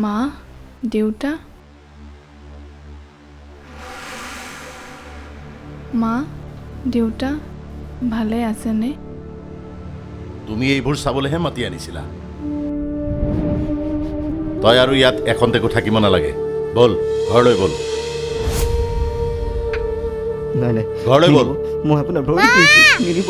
মা দেউতা মা দেউতা ভালে আছেনে তুমি এইবোৰ চাবলৈহে মাতি আনিছিলা তই আৰু ইয়াত এখন্তেকো থাকিব নালাগে বল ঘৰলৈ বল নাই নাই ঘৰলৈ বল মই আপোনাৰ ভৰি পৰিছোঁ নিদিব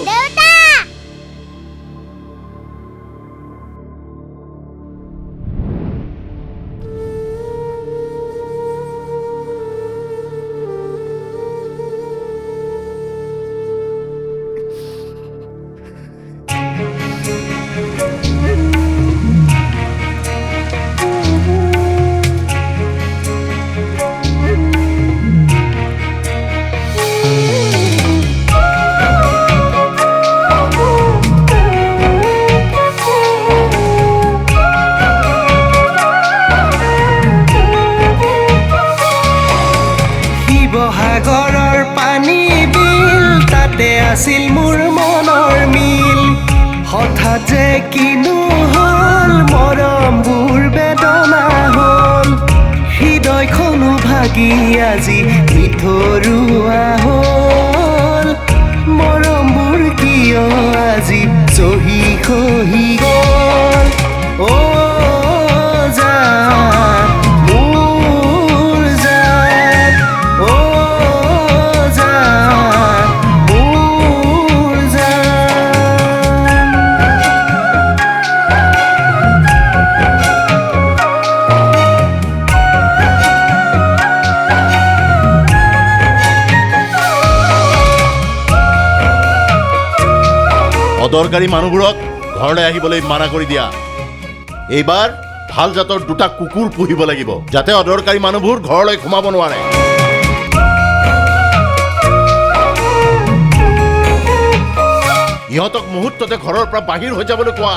শিৱসাগৰৰ পানী বিল তাতে আছিল মোৰ মনৰ মিল হঠাৎ যে কিনো হ'ল মৰমবোৰ বেদনা হ'ল হৃদয়খনো ভাগি আজি মিঠৰুৱা হ'ল মৰমবোৰ কিয় আজি চহি খহি গ'ল অদৰকাৰী মানুহবোৰক ঘৰলৈ আহিবলৈ মানা কৰি দিয়া এইবাৰ ভাল জাতৰ দুটা কুকুৰ পুহিব লাগিব যাতে অদৰকাৰী মানুহবোৰ ঘৰলৈ সোমাব নোৱাৰে ইহঁতক মুহূৰ্ততে ঘৰৰ পৰা বাহিৰ হৈ যাবলৈ কোৱা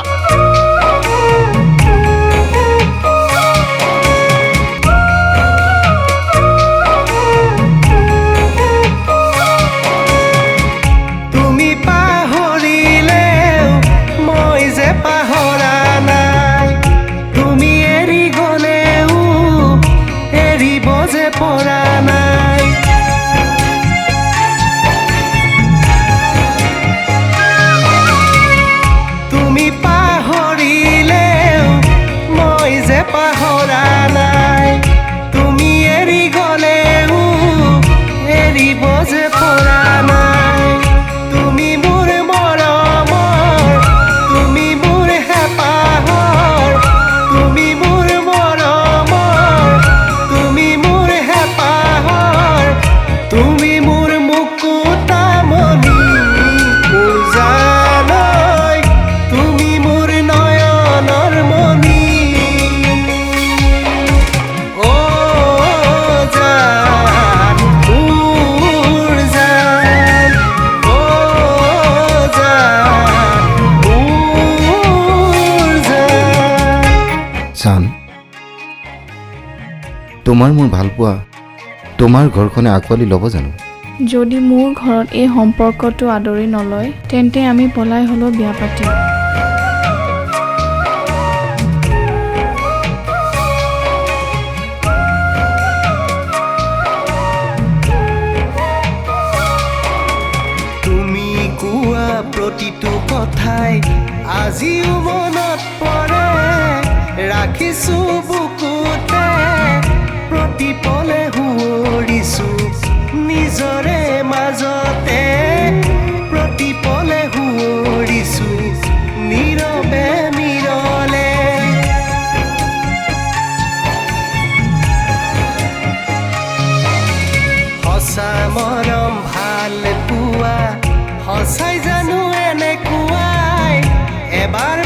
চান তোমাৰ মোৰ ভাল পোৱা তোমাৰ ঘৰখনে আঁকোৱালি ল'ব জানো যদি মোৰ ঘৰত এই সম্পৰ্কটো আদৰি নলয় তেন্তে আমি পলাই হ'লেও বিয়া পাতিম তুমি কোৱা প্ৰতিটো কথাই আজিও মনত পৰে ৰাখিছো বুকুতে প্ৰতিপলে সুঁৱৰিছো নিজৰে মাজতে প্ৰতিপলে সুঁৱৰিছো নীৰৱে নীৰলে সঁচা মৰম ভাল পোৱা সঁচাই জানো এনেকুৱাই এবাৰ